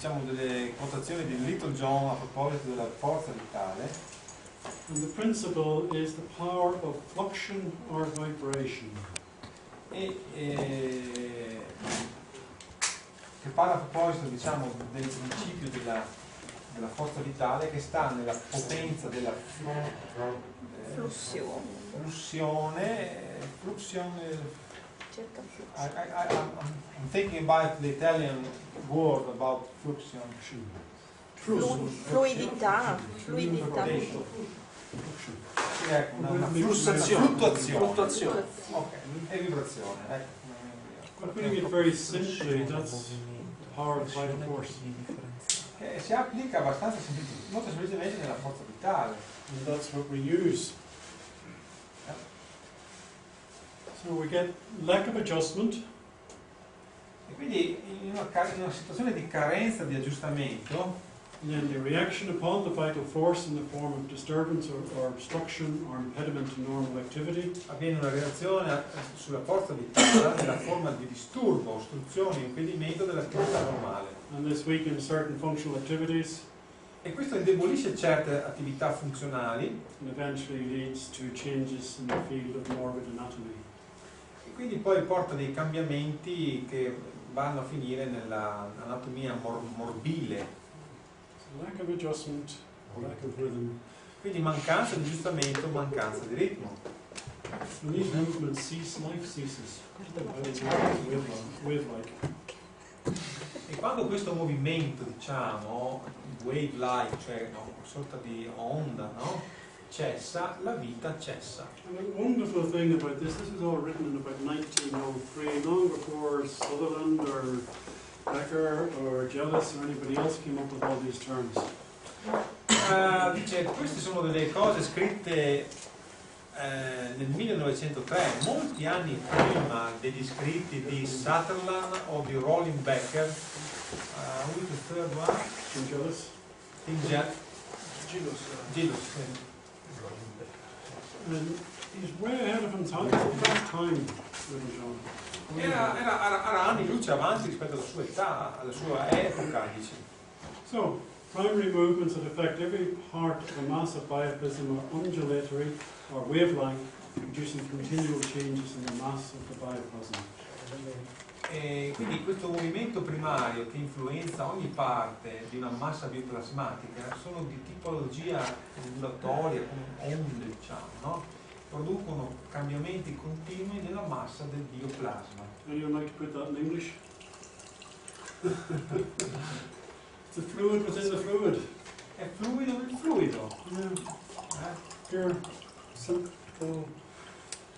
diciamo, delle quotazioni di Little John a proposito della forza vitale. And the principle is the power of fluxion or vibration. Che parla a proposito, diciamo, del principio della forza vitale, che sta nella potenza della flussione. I'm thinking about the Italian word about fluxion. Fluidità. Una fluttuazione. Ok, e vibrazione. Putting it very simply, that's the power of vital force. Si applica abbastanza molto semplicemente nella forza vitale. And that's what we use. So we get lack of adjustment. E quindi in una situazione di carenza di aggiustamento, And then the reaction upon the vital force in the form of disturbance or obstruction or impediment to normal activity. Avviene una reazione sulla forza vitale nella forma di disturbo, ostruzione, impedimento dell'attività normale. And this weakens certain functional activities. E questo indebolisce certe attività funzionali. And eventually leads to changes in the field of morbid anatomy. E quindi poi porta dei cambiamenti che vanno a finire nell'anatomia morbile. Lack of adjustment, lack of rhythm. Quindi mancanza di aggiustamento, mancanza di ritmo. When these movements cease, life ceases. Wave-like. E quando questo movimento, diciamo, wave-like, cioè una sorta di onda, no? Cessa, la vita cessa. And the wonderful thing about this was all written in about 1903, long before Sutherland or Becker or Jealous or anybody else came up with all these terms. Dice, queste sono delle cose scritte nel 1903, molti anni prima degli scritti di Sutherland o di Rollin Becker. Who is the third one? Jealous. Jealous. And he's way ahead of himself. It's the first time, Little John. Era anni luce avanti rispetto alla sua età, alla sua epoca, dice. So, primary movements that affect every part of a mass of bioplasm are undulatory or wave-like, producing continual changes in the mass of the bioplasm. E quindi questo movimento primario che influenza ogni parte di una massa bioplasmatica sono di tipologia ondulatoria, come onde, diciamo, no? Producono cambiamenti continui nella massa del bioplasma. Anyone like to put that in English? It's a fluid within the fluid. È fluido nel fluido. Pure, simple.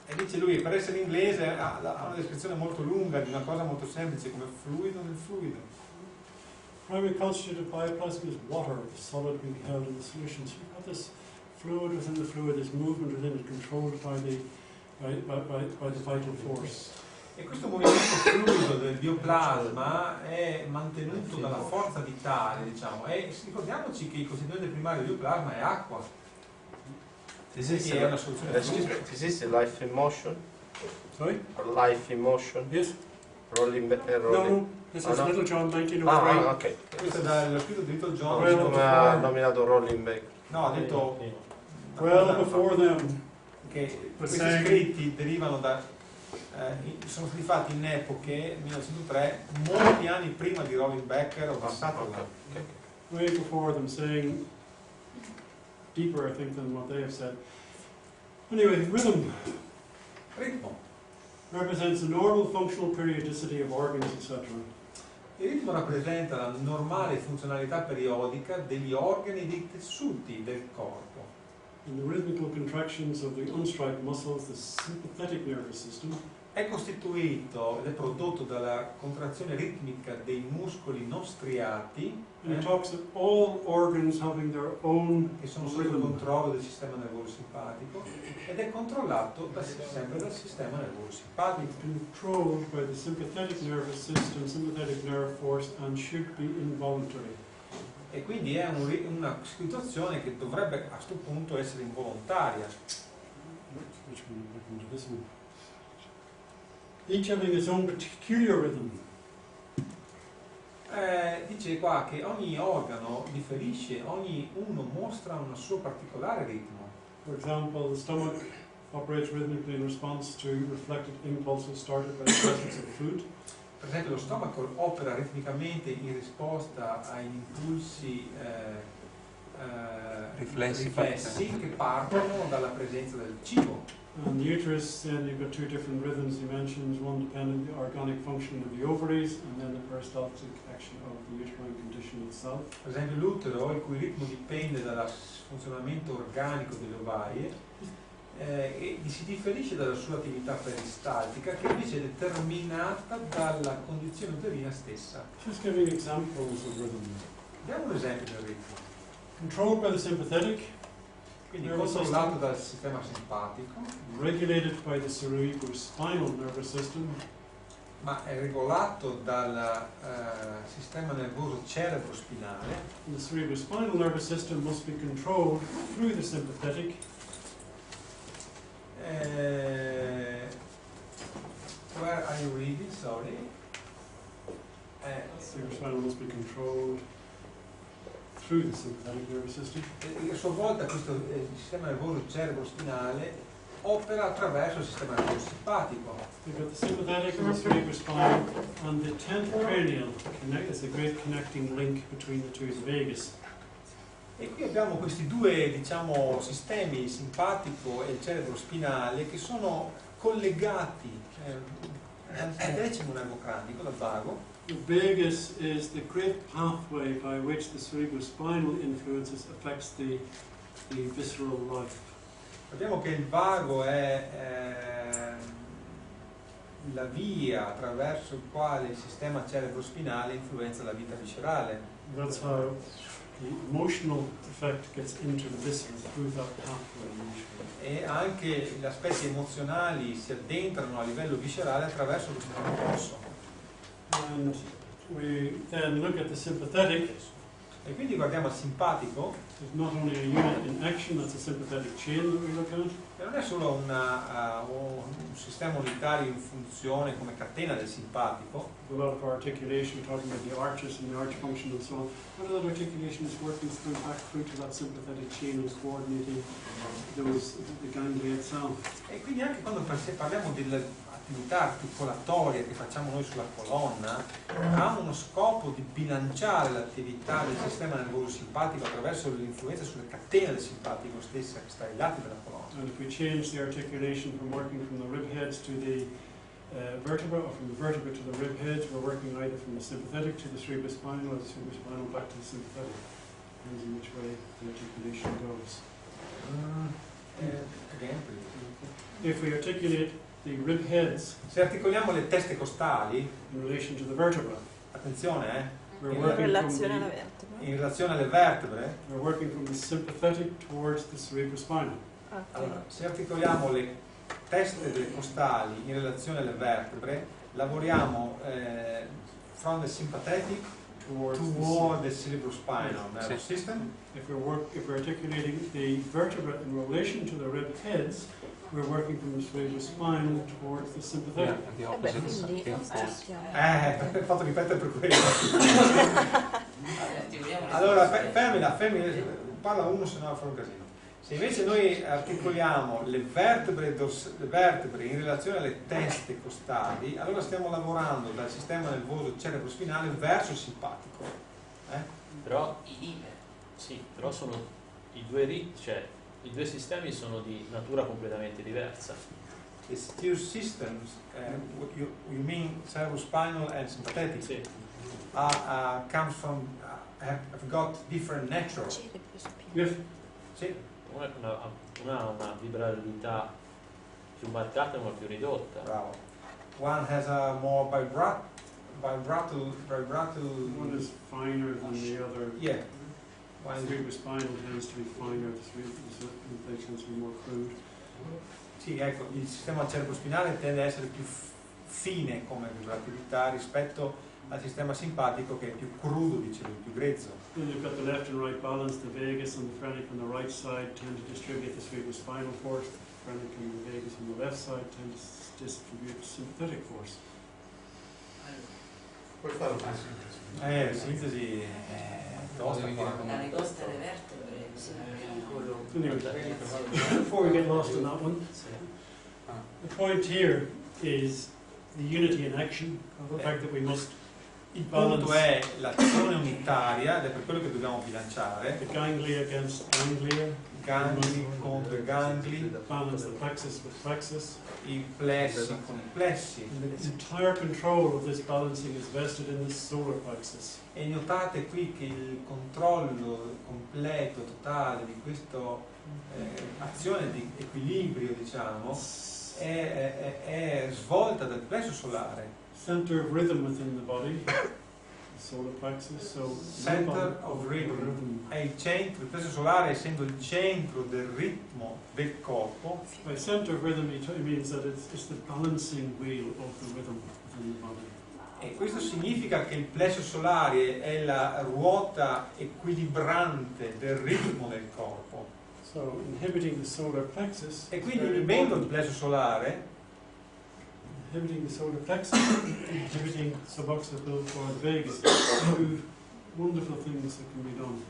E dice lui, per essere inglese ha una descrizione molto lunga di una cosa molto semplice come fluido nel fluido. Primary constitutive bioplasm is water, the solid being held in the solution. So you've got this fluid within the fluid, this movement within it controlled by the vital force. E questo movimento fluido del bioplasma è mantenuto dalla forza vitale, diciamo, e ricordiamoci che il costituente primario del bioplasma è acqua. È una soluzione fluida. Is this life in motion? Sorry? Life in motion? Yes? Rolling. No, this is Little John 1903. Ah, ok. Questo è dallo scritto di Little John. Come ha nominato Rolling Back? No, ha detto Well before them. che questi scritti derivano da sono stati fatti in epoche 1903, molti anni prima di Rollin Becker o di Sutherland. Way before them, saying deeper, I think, than what they have said. Anyway, rhythm Ritmo. represents the normal functional periodicity of organs, etc. Il ritmo rappresenta la normale funzionalità periodica degli organi e dei tessuti del corpo. In the rhythmical contractions of the unstriped muscles, the sympathetic nervous system È costituito ed è prodotto dalla contrazione ritmica dei muscoli non striati, and it talks of all organs having their own che sono sotto il rhythm. controllo del sistema nervoso simpatico, ed è controllato sempre dal sistema nervoso simpatico. Controlled by the sympathetic nervous system, sympathetic nerve force, and should be involuntary. E quindi è una situazione che dovrebbe a questo punto essere involontaria. Which one? Look into this one. Each having its own peculiar rhythm. dice qua che ogni organo differisce, ognuno mostra un suo particolare ritmo. For example, the stomach operates rhythmically in response to reflected impulses started by the presence of food. Per esempio lo stomaco opera ritmicamente in risposta agli impulsi Riflessi che partono dalla presenza del cibo. And the uterus, then you've got two different rhythms dimensions, one depending on the organic function of the ovaries and then the peristaltic action of the uterine condition itself. Per esempio l'utero, il cui ritmo dipende dal funzionamento organico delle ovarie, e si differisce dalla sua attività peristaltica, che invece è determinata dalla condizione uterina stessa. Just giving examples of rhythm. Diamo un esempio del ritmo. Controlled by the sympathetic, Quindi controllato dal sistema simpatico, regulated by the cerebrospinal nervous system, ma è regolato dal sistema nervoso cerebrospinale. and the cerebrospinal nervous system must be controlled through the sympathetic. Where are you reading? Sorry. Cerebrospinal must be controlled through the sympathetic nervous system. A sua volta questo sistema nervoso cerebrospinale opera attraverso il sistema nervoso simpatico. We've got the sympathetic and the cerebrospinal, and the 10th cranial is a great connecting link between the two, the vagus. E qui abbiamo questi due, diciamo, sistemi, il simpatico e il cerebrospinale, che sono collegati al 10° nervo cranico, dal vago. The vagus is the great pathway by which the cerebrospinal influences affects the visceral life. Sappiamo che il vago è la via attraverso il quale il sistema cerebrospinale influenza la vita viscerale. That's how the emotional effect gets into the viscera through that pathway usually. E anche gli aspetti emozionali si addentrano a livello viscerale attraverso questo percorso. And we then look at the sympathetic. E quindi guardiamo il simpatico, There's not only a unit in action, that's a sympathetic chain that we look at. che non è solo un sistema unitario in funzione come catena del simpatico. A lot of our articulation, talking about the arches and the arch function and so on. But that articulation is working back through to that sympathetic chain and coordinating the ganglia itself. E quindi anche quando parliamo dell'attività articolatoria che facciamo noi sulla colonna, ha uno scopo di bilanciare l'attività del sistema nervoso simpatico attraverso l'influenza sulle catene del simpatico stessa che sta ai lati della colonna. And if we change the articulation from working from the rib heads to the vertebra, or from the vertebra to the rib heads, we're working either from the sympathetic to the cerebrospinal, or the cerebrospinal back to the sympathetic. Depends on which way the articulation goes. Again, please. If we articulate the rib heads Se articoliamo le teste costali, in relation to the vertebra, attenzione, we're In working from relazione alla the, vertebra. in relazione alle vertebre, we're working from the sympathetic towards the cerebrospinal. Ok. allora, se articoliamo le teste delle costali in relazione alle vertebre, lavoriamo from the sympathetic Towards toward the cerebrospinal nervous Sì. system. If we're articulating the vertebra in relation to the rib heads, we're working from the cerebrospinal towards the sympathetic. The E beh, opposite quindi stiamo. Ho fatto ripetere per quello. Allora, fermila, parla uno, se no fa un casino. Se invece noi articoliamo le vertebre in relazione alle teste costali, allora stiamo lavorando dal sistema nervoso cerebrospinale verso il simpatico. Però, sì, però sono i due sistemi sono di natura completamente diversa. It's two systems, you mean cerebrospinal and sympathetic, Sì. comes from, have got different nature. If Sì, Una ha una vibrabilità più marcata e una più ridotta. bravo. One has a more vibrato, one is finer than the other, yeah. One is, cerebrospinal tends to be finer, the sympathetic tends to be more crude. sì, ecco, il sistema cerebrospinale tende a essere più fine come vibratività rispetto al sistema simpatico che è più crudo, dicevo, più grezzo. Then you've got the left and right balance, the vagus and the phrenic on the right side tend to distribute the cerebrospinal force, the phrenic and the vagus on the left side tend to distribute the sympathetic force. Puoi fare una sintesi. Sintesi tosta qua. Dalle coste alle vertebre. Anyway, before we get lost in that one, the point here is the unity in action, the fact that we must Il punto è l'azione unitaria, ed è per quello che dobbiamo bilanciare. the ganglia against ganglia, Gangli contro i gangli, balance the plexus with plexus. i plessi con i plessi. And the entire control of this balancing is vested in the solar plexus. E notate qui che il controllo completo, totale di questa azione di equilibrio, diciamo, è svolta dal plesso solare. Center of rhythm within the body, the solar plexus. So Center of rhythm. È il centro, il plesso solare essendo il centro del ritmo del corpo. By center of rhythm, it means that it's the balancing wheel of the rhythm within the body. E questo significa che il plesso solare è la ruota equilibrante del ritmo del corpo. So inhibiting the solar plexus. E quindi very inibendo il important. plesso solare, Inhibiting the solar plexus, inhibiting suboccipital for the vagus. Two wonderful things that can be done.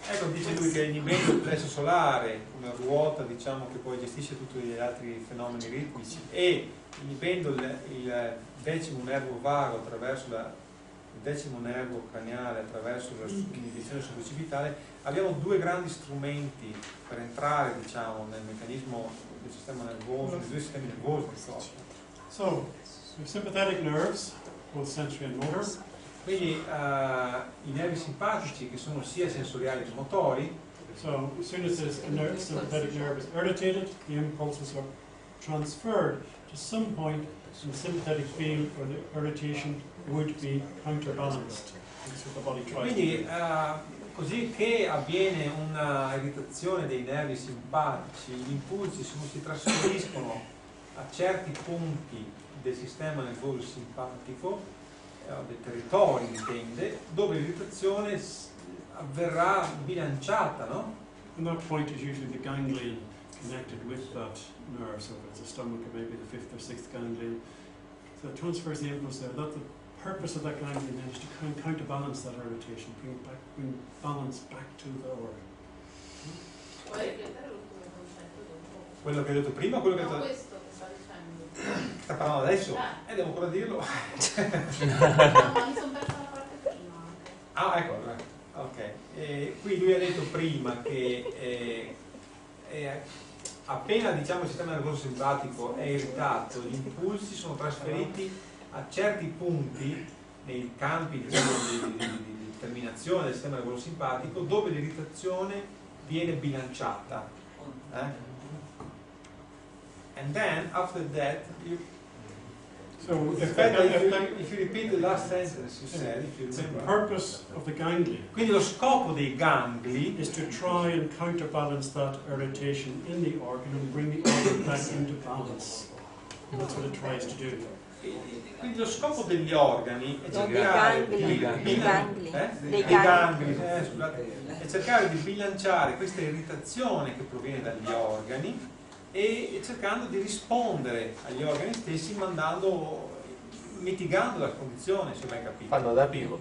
ecco, dice lui che inibendo il plesso solare, una ruota diciamo che poi gestisce tutti gli altri fenomeni ritmici, e inibendo il decimo nervo vago attraverso il decimo nervo craniale attraverso l'inibizione suboccipitale, abbiamo due grandi strumenti per entrare diciamo nel meccanismo del sistema nervoso, dei due sistemi nervosi del corpo. So, we have sympathetic nerves, both sensory and motor. Quindi i nervi simpatici che sono sia sensoriali che motori. So, as soon as this sympathetic nerve is irritated, the impulses are transferred to some point, and the sympathetic field or the irritation would be counterbalanced. That's what the body tries to Quindi do. così che avviene una irritazione dei nervi simpatici, gli impulsi si trasferiscono a certi punti del sistema nervoso simpatico, del territorio intende, dove l'irritazione avverrà bilanciata, no? And that point is usually the ganglion connected with that nerve, so if it's a stomach, it may be the fifth or sixth ganglion. So it transfers the impulse there. That the purpose of that ganglion then is to counterbalance that irritation, bring balance back to the organ. Vuoi ripetere l'ultimo concetto dopo? Quello che ho detto prima, quello che ho No, detto questo che sta dicendo. sta parlando adesso, devo ancora dirlo. No, ma mi sono persa la parte prima anche. Ah, ecco, ok. Qui lui ha detto prima che appena diciamo il sistema nervoso simpatico è irritato, gli impulsi sono trasferiti a certi punti nei campi diciamo, di terminazione del sistema nervoso simpatico dove l'irritazione viene bilanciata. And then after that So if you repeat the last sentence you said, if you the remember. purpose of the ganglion Quindi lo scopo dei gangli is to try and counterbalance that irritation in the organ and bring the organ back into balance. That's what it tries to do. Quindi lo scopo degli organi è No, dei cercare gangli, dei gangli, scusate, è cercare di bilanciare questa irritazione che proviene dagli organi e cercando di rispondere agli organi stessi mitigando la condizione, se mai capito. Fanno da pivot.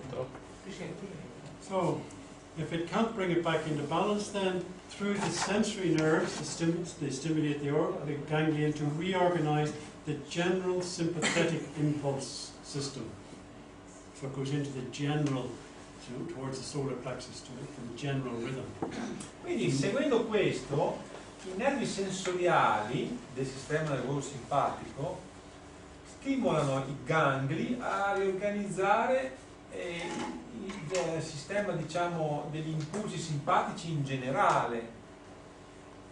So, if it can't bring it back into balance, then through the sensory nerves, they stimulate the ganglion to reorganize the general sympathetic impulse system. So it goes into the general, towards the solar plexus, to the general rhythm. Quindi seguendo questo, i nervi sensoriali del sistema nervoso simpatico stimolano i gangli a riorganizzare il sistema diciamo degli impulsi simpatici in generale.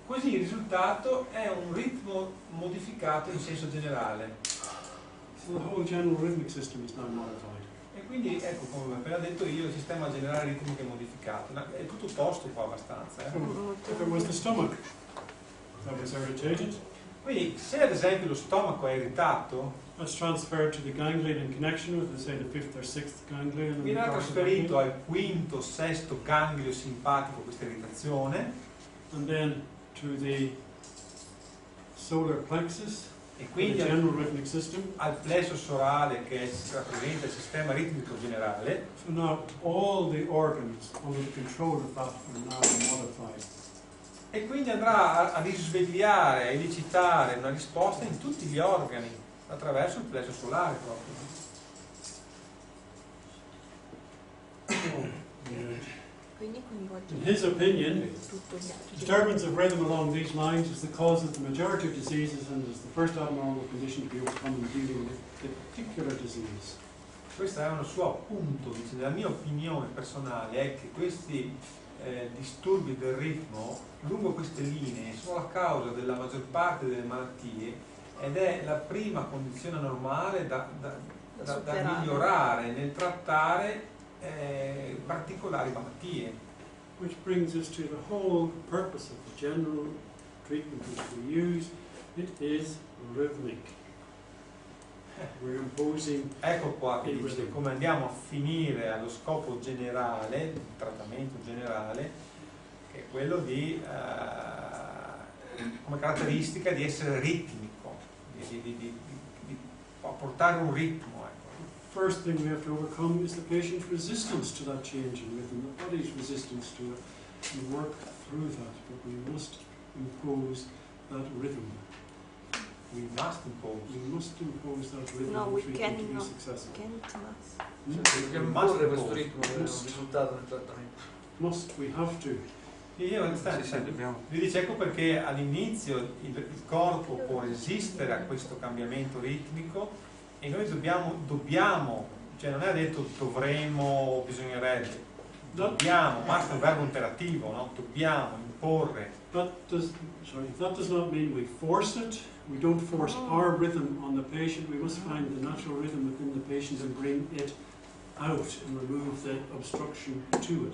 Così il risultato è un ritmo modificato in senso generale. So the whole general rhythmic system is now modified. E quindi ecco, come ho appena detto io, il sistema generale ritmico è modificato. È tutto tosto qua abbastanza. So if it was the stomach that was irritated, Quindi se ad esempio lo stomaco è irritato, that's transferred to the ganglion in connection with, say, the fifth or sixth ganglion. and viene the dorsal trasferito ganglion. al quinto, sesto ganglio simpatico questa irritazione, And then to the solar plexus, E the quindi general rhythmic system. al plesso solare che rappresenta il sistema ritmico generale, So now all the organs under the control of that are now modified. e quindi andrà a risvegliare, a elicitare una risposta in tutti gli organi attraverso il plesso solare proprio. Quindi coinvolge In his opinion, tutto gli altri. disturbance of rhythm along these lines is the cause of the majority of diseases and is the first abnormal condition to be overcome in dealing with the particular disease. Questo era un suo appunto, dice, la mia opinione personale è che questi disturbi del ritmo lungo queste linee sono la causa della maggior parte delle malattie ed è la prima condizione normale da migliorare nel trattare particolari malattie. Which brings us to the whole purpose of the general treatment which we use. It is rhythmic. We're imposing Ecco qua che dice come andiamo a finire allo scopo generale, il trattamento generale, che è quello di, come caratteristica di essere ritmico, di portare un ritmo. first thing we have to overcome is the patient's resistance to that change in rhythm, the body's resistance to it. We work through that, but we must impose that rhythm. We must impose. We must impose that rhythm No, in we treatment to be cannot. successful. Can't Dobbiamo imporre questo ritmo che è un risultato del trattamento. Must, we have to. Vi dice ecco perché all'inizio il corpo può resistere a questo cambiamento ritmico e noi dobbiamo, cioè non è detto dovremo, bisognerebbe, dobbiamo, basta un verbo imperativo, no? Dobbiamo imporre. That does not mean we force it. We don't force our rhythm on the patient. We must find the natural rhythm within the patient and bring it out and remove the obstruction to it.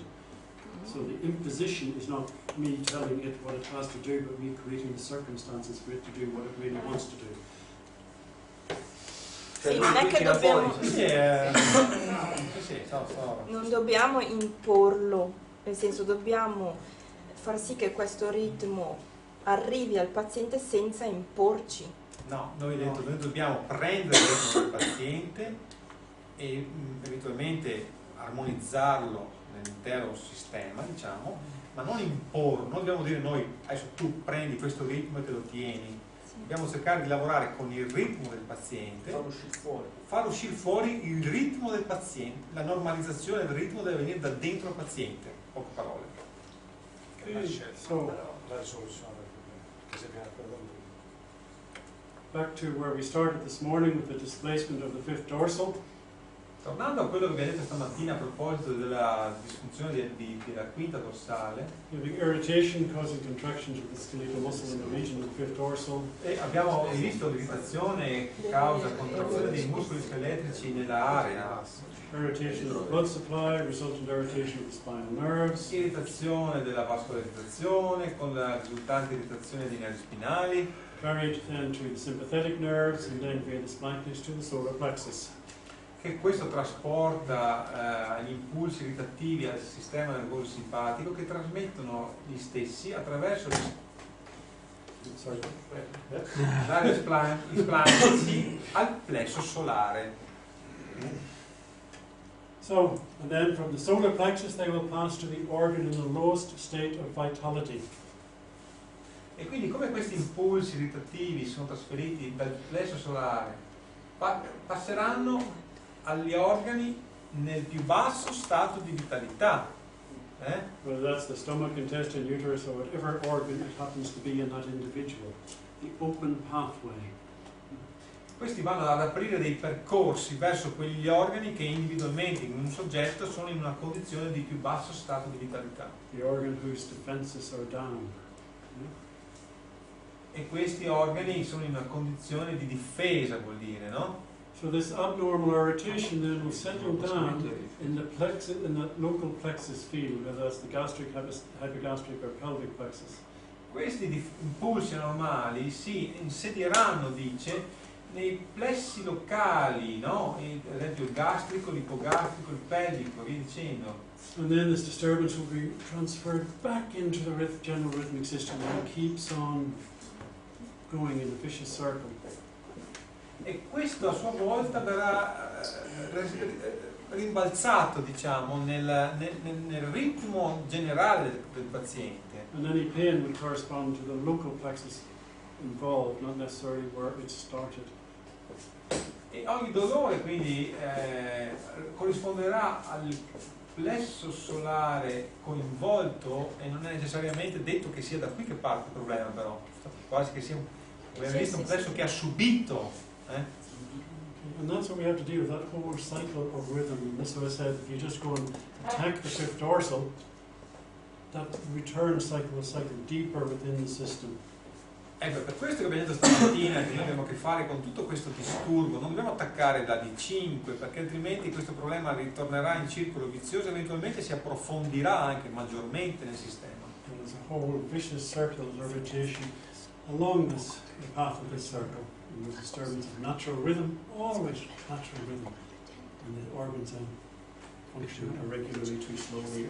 So the imposition is not me telling it what it has to do, but me creating the circumstances for it to do what it really wants to do. Sì, non è che dobbiamo, non dobbiamo imporlo, nel senso dobbiamo far sì che questo ritmo arrivi al paziente senza imporci. No, noi dobbiamo prendere il ritmo del paziente e eventualmente armonizzarlo nell'intero sistema, diciamo, ma non imporlo. Non dobbiamo dire noi adesso tu prendi questo ritmo e te lo tieni. Dobbiamo cercare di lavorare con il ritmo del paziente, far uscire fuori il ritmo del paziente. La normalizzazione del ritmo deve venire da dentro il paziente, poche parole. Che è la scelta, So, la risoluzione del problema, che si viene a back to where we started this morning with the displacement of the fifth dorsal. Tornando a quello che vi ho detto stamattina a proposito della disfunzione della quinta dorsale, Having irritation causing contractions of the skeletal muscle in the region of the fifth dorsal. e abbiamo visto l'irritazione che causa contrazione dei muscoli scheletrici nell'area, Irritation of the blood supply, resultant irritation of the spinal nerves. irritazione della vascolarizzazione con la risultante irritazione dei nervi spinali, Carried then to the sympathetic nerves and then via the splanchnius to the solar plexus. che questo trasporta gli impulsi irritativi al sistema nervoso simpatico che trasmettono gli stessi attraverso gli splanchnici al plesso solare. So, and then from the solar plexus they will pass to the organ in the lowest state of vitality. E quindi come questi impulsi irritativi sono trasferiti dal plesso solare, passeranno agli organi nel più basso stato di vitalità. Whether that's the stomach, intestine, uterus, or whatever organ it happens to be in that individual. The open pathway. Questi vanno ad aprire dei percorsi verso quegli organi che individualmente in un soggetto sono in una condizione di più basso stato di vitalità. The organ whose defenses are down. E questi organi sono in una condizione di difesa, vuol dire, no? So this abnormal irritation then will settle down in the plexus, in the local plexus field, whether that's the gastric, hypogastric or pelvic plexus. Questi impulsi anormali si insedieranno, dice, nei plessi locali, no? Ad esempio il gastrico, l'ipogastrico, il pelvico, via dicendo. And then this disturbance will be transferred back into the general rhythmic system and keeps on going in a vicious circle. e questo a sua volta verrà rimbalzato, diciamo, nel ritmo generale del paziente. And any pain would correspond to the local plexus involved, not necessarily where it started. E ogni dolore quindi corrisponderà al plesso solare coinvolto, e non è necessariamente detto che sia da qui che parte il problema, però quasi che sia un plesso che ha subito. And that's what we have to do with that whole cycle of rhythm. And that's what I said, if you just go and attack the fifth dorsal, that return cycle will cycle deeper within the system. Ecco, per questo che abbiamo detto stamattina che noi abbiamo a che fare con tutto questo disturbo, non dobbiamo attaccare da D5, perché altrimenti questo problema ritornerà in circolo vizioso e eventualmente si approfondirà anche maggiormente nel sistema. And there's a whole vicious circle of rotation along the path of this circle. And there's disturbance of natural rhythm, always natural rhythm. And the organs then function irregularly, too slowly.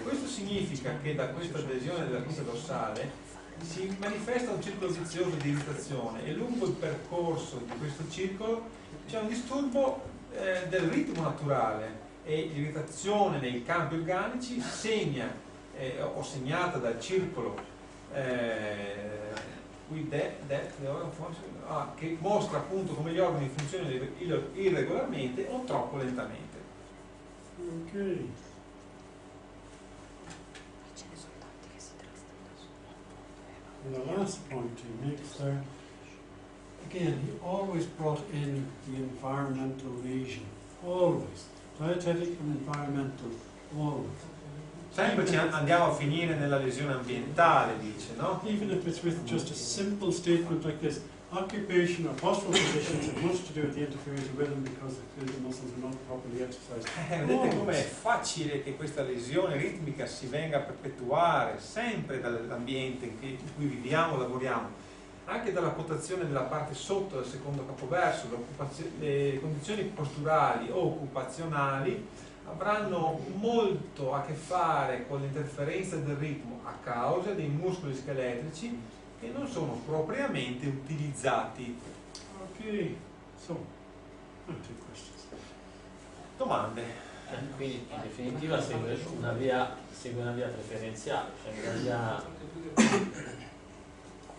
Questo significa che da questa adesione della quinta dorsale si manifesta un circolo vizioso di irritazione e lungo il percorso di questo circolo c'è un disturbo del ritmo naturale e l'irritazione nei campi organici segna o segnata dal circolo che mostra appunto come gli organi funzionano irregolarmente o troppo lentamente. Okay. And the last point he makes there, again, he always brought in the environmental lesion. Always. Dietetic and environmental. Always. Sempre andiamo a finire nella lesione ambientale, dice, no? Even if it's with just a simple statement like this, occupation or postural positions have much to do with the interference of rhythm because the muscles are not properly exercised. Vedete com'è facile che questa lesione ritmica si venga a perpetuare sempre dall'ambiente in cui viviamo, lavoriamo, anche dalla quotazione della parte sotto del secondo capoverso. Le condizioni posturali o occupazionali avranno molto a che fare con l'interferenza del ritmo a causa dei muscoli scheletrici che non sono propriamente utilizzati. Okay, so, I have 2 questions. Domande? Quindi in definitiva segue una via preferenziale, cioè una via...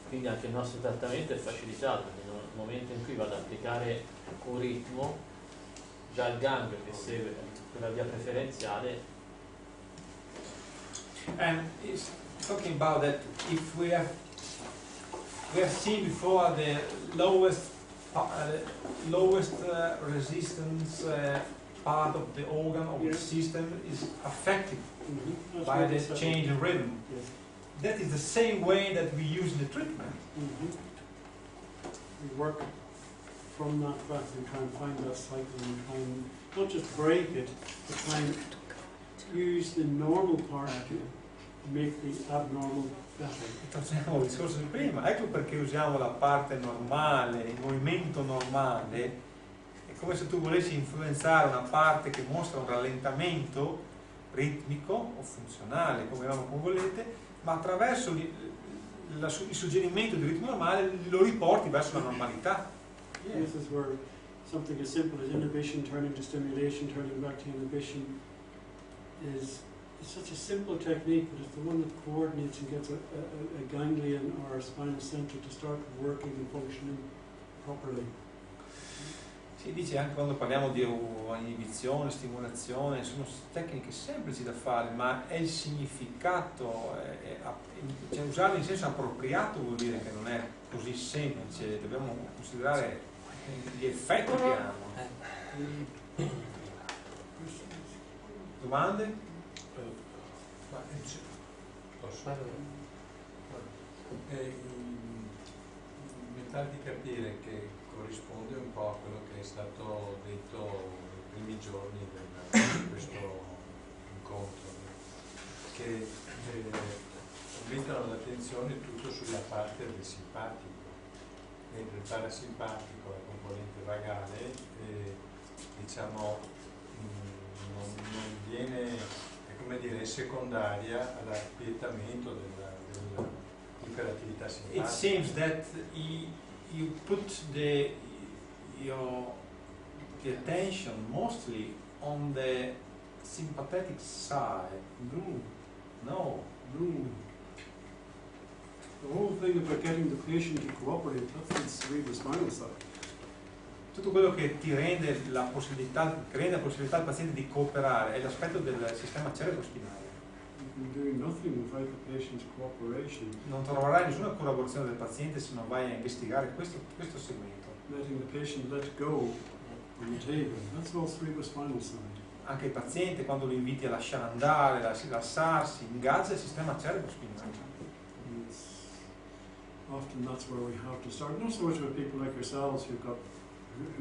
Quindi anche il nostro trattamento è facilitato, perché nel momento in cui vado ad applicare un ritmo, già il ganglio che segue quella via preferenziale. And it's talking about that if we have seen before the lowest resistance part of the organ or the system is affected by the change in rhythm. Yes. That is the same way that we use the treatment. We work from that back and try and find that cycle and try and not just break it, but try and use the normal part to make the abnormal better. Torniamo al discorso di prima, ecco perché usiamo la parte normale, il movimento normale. È come se tu volessi influenzare una parte che mostra un rallentamento ritmico o funzionale, come volete, ma attraverso il suggerimento di ritmo normale lo riporti verso la normalità. This is where something as simple as inhibition turning to stimulation, turning back to inhibition is such a simple technique, but it's the one that coordinates and gets a ganglion or a spinal center to start working and functioning properly. Si dice anche quando parliamo di inibizione, stimolazione, sono tecniche semplici da fare, ma è il significato, cioè usarle in senso appropriato vuol dire che non è così semplice, dobbiamo considerare gli effetti che hanno. Domande? Mi pare di capire che corrisponde un po' a quello che è stato detto nei primi giorni di questo incontro, che mettono l'attenzione tutto sulla parte del simpatico, mentre il parasimpatico, la componente vagale, diciamo, non viene, è come dire, è secondaria all'appietamento dell'iperattività simpatica. It seems that you put the the attention mostly on the sympathetic side. No, No. no. The whole thing about getting the patient to cooperate, that's the cerebrospinal side. Tutto quello che ti rende la possibilità al paziente di cooperare è l'aspetto del sistema cerebrospinale. You can do nothing without the patient's cooperation. Non troverai nessuna collaborazione del paziente se non vai a investigare questo segmento. Letting the patient let go on the table, that's all cerebrospinal side. Anche il paziente, quando lo inviti a lasciare andare, a rilassarsi, ingaggia il sistema cerebrospinale. Often that's where we have to start. Not so much with people like yourselves who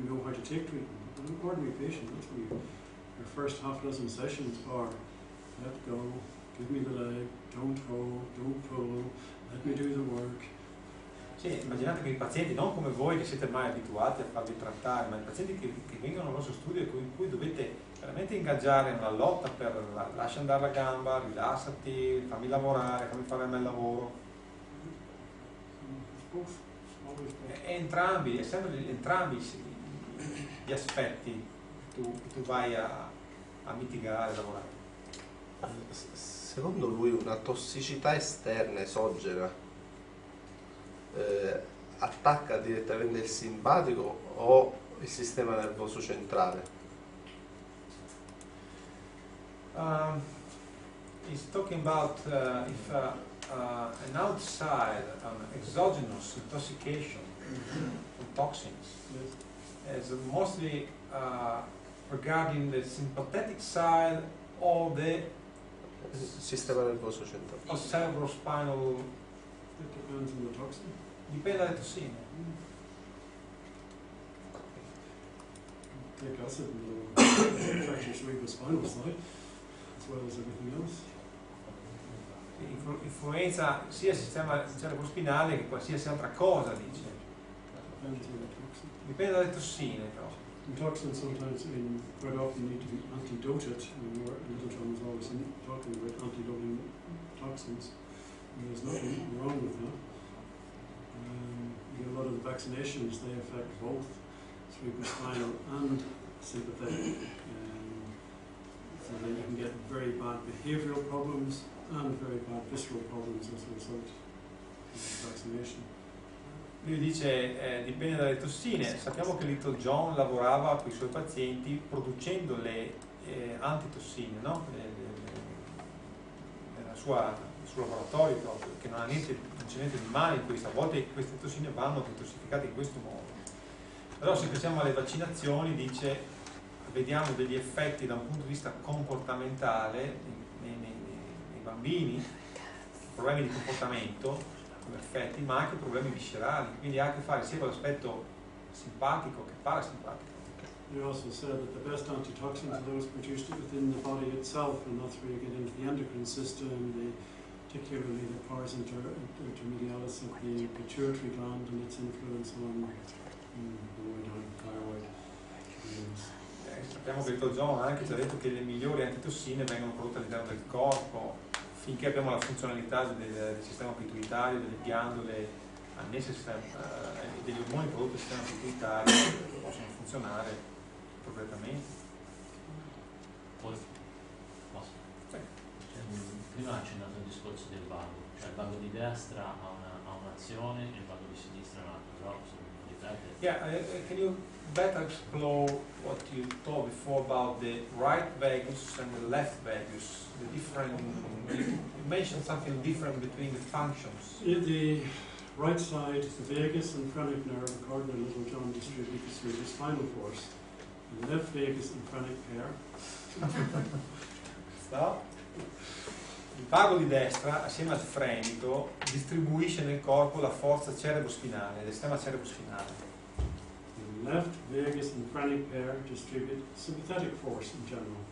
know how to take treatment, but an ordinary patient, that's where your first half dozen sessions are let go, give me the leg, don't hold, don't pull, let me do the work. Sì, immaginate che i pazienti, non come voi che siete mai abituati a farvi trattare, ma i pazienti che vengono al vostro studio e con cui dovete veramente ingaggiare una lotta per lascia andare la gamba, rilassati, fammi lavorare, fammi fare a me il lavoro. Entrambi, è sempre entrambi gli aspetti che tu vai a mitigare, a lavorare. Secondo lui una tossicità esterna, esogena, attacca direttamente il simpatico o il sistema nervoso centrale? He's talking about if an outside, exogenous intoxication from toxins is mostly regarding the sympathetic side or the Sistema nervoso centrale. or cerebrospinal. It depends on the toxin. Dipende dalle tossine. Take acid and affect your cerebrospinal side as well as everything else. Influenza sia il sistema cerebrospinale che qualsiasi altra cosa, dice. Depends on the toxin. Dipende dalle tossine, però. And toxins sometimes quite often need to be antidoted, and Little John is always talking about antidoting toxins. And there's nothing wrong with that. A lot of the vaccinations, they affect both cerebrospinal and sympathetic. So that you can get very bad behavioural problems and very bad visceral problems as a result of vaccination. Lui dice dipende dalle tossine. Sappiamo che Little John lavorava con i suoi pazienti producendo le antitossine, no? Nel suo laboratorio proprio, che non c'è niente di male in questo. A volte queste tossine vanno detossificate in questo modo. Però se pensiamo alle vaccinazioni, dice, vediamo degli effetti da un punto di vista comportamentale nei bambini, problemi di comportamento, effetti, ma anche problemi viscerali, quindi ha a che fare sia con l'aspetto simpatico che parasimpatico. You also said that the best antitoxins are those produced within the body itself, and that's where you get into the endocrine system, particularly the pars intermedialis of the pituitary gland and its influence on thyroid. Sappiamo che il John anche ci ha detto che le migliori antitossine vengono prodotte all'interno del corpo, finché abbiamo la funzionalità del sistema pituitario, delle ghiandole annesse e degli ormoni prodotti dal sistema pituitario possono funzionare appropriatamente. Posso? Prima ha accennato il discorso del vago, cioè il vago di destra ha un'azione e il vago di sinistra un'altra, però se mi ripete. Yeah, can you better explore what you told before about the right vagus and the left vagus? The different, you mentioned something different between the functions. The right side, the vagus and phrenic nerve, according to Little John, distributes through the spinal force. The left vagus and phrenic pair. Stop. Il vago di destra, assieme al frenico, distribuisce nel corpo la forza cerebrospinale, del sistema cerebrospinale. The left vagus and phrenic pair distribute sympathetic force in general.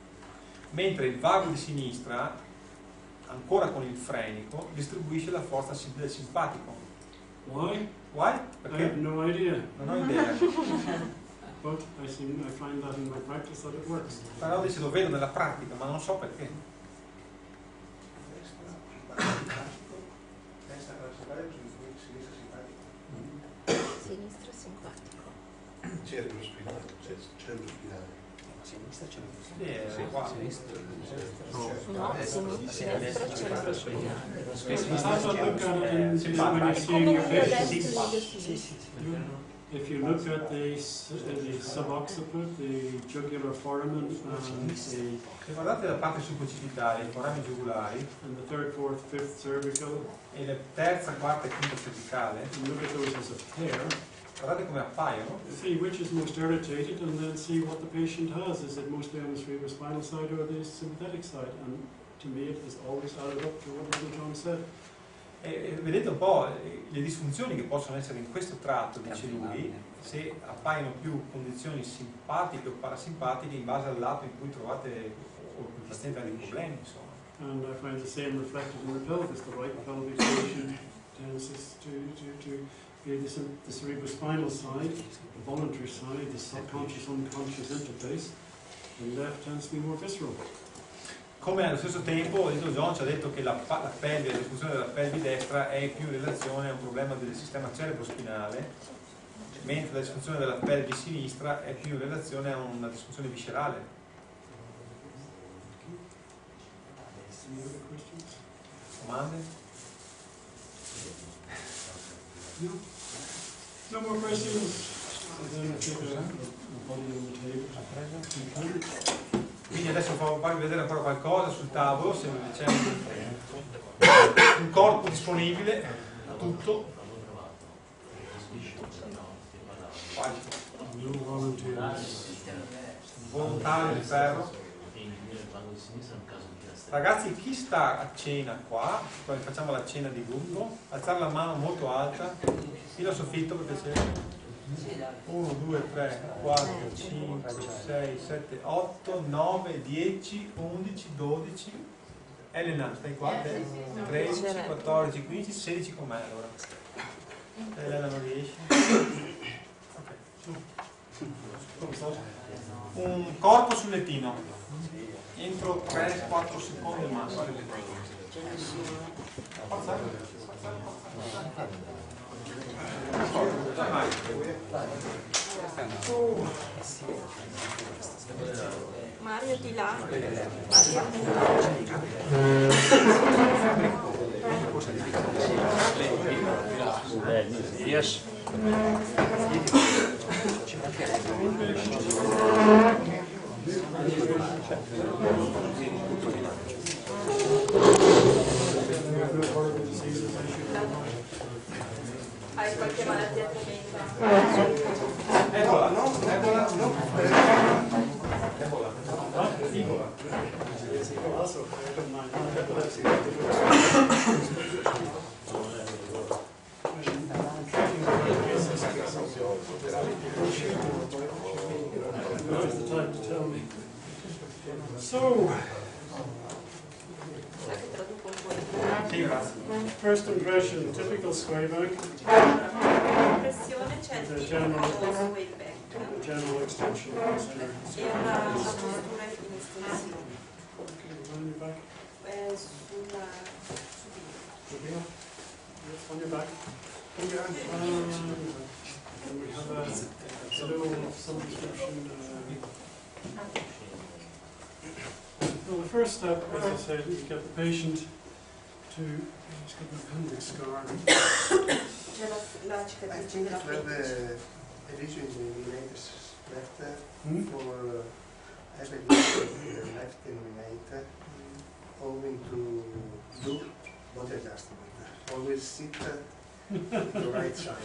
Mentre il vago di sinistra, ancora con il frenico, distribuisce la forza del simpatico. Why? Why? I Perché? have no idea. Non ho idea. But I find that in my practice that it works. Però dice lo vedo nella pratica, ma non so perché. Sinistra simpatico. Sì, cerebrospinale, cerebrospinale. Sinistra c'è qua. No, sinistra c'è la Also look at it and see when you're seeing come your meglio patient. destro. If you look at the subocciput, the jugular foramen, and Se guardate la parte subocipitale, i forami giugulari, the third, fourth, fifth cervical, e la terza, quarta e quinta cervicale, and look at those as a pair, guardate come appaiono. see which is most irritated, and then see what the patient has. Is it mostly on the cerebrospinal side or the sympathetic side? And to me, it has always added up to what Little John said. E vedete un po' le disfunzioni che possono essere in questo tratto, dice lui, se appaiono più condizioni simpatiche o parasimpatiche in base al lato in cui trovate o consistente dei problemi, insomma. And I find the same reflected in the pelvis. The right pelvic region tends to be the cerebrospinal side, the voluntary side, the subconscious unconscious interface. The left tends to be more visceral. Come allo stesso tempo Little John ci ha detto che la pelve, la disfunzione della pelve destra è più in relazione a un problema del sistema cerebrospinale, mentre la disfunzione della pelve sinistra è più in relazione a una disfunzione viscerale. Any other questions? Domande? No? No more questions? Then I take a body on the table. Quindi adesso farvi vedere ancora qualcosa sul tavolo, se c'è un corpo disponibile, tutto. No volunteers. Volontario di ferro. Ragazzi, chi sta a cena qua, quando facciamo la cena di gruppo, alzare la mano molto alta, fino al soffitto per piacere. 1, 2, 3, 4, 5, 6, 7, 8, 9, 10, 11, 12. Elena, stai qua? 13, 14, 15, 16 con me allora. Elena non riesce. Ok. Un corpo sul lettino. Entro 3-4 secondi al massimo. Mario di là. Yes. Hai qualche malattia tremenda? Ebola, no? Ebola, no? Ebola. Ebola. Also, I don't mind. Now's the time to tell me. So, Sì, grazie. first impression, typical swayback, L'impressione c'è il tipo swayback general extension posture. e una postura in estensione Okay, on your back. sulla Okay. Yes, on your back. And we have a little some description. Well, the first step, as I said, is get the patient to just get the appendix scar. c'è la cicatrice della pelvice. A lesion in the illuminatus left Hmm? for have a lesion in the left illuminator owing to do body adjustment. Always sit the right side.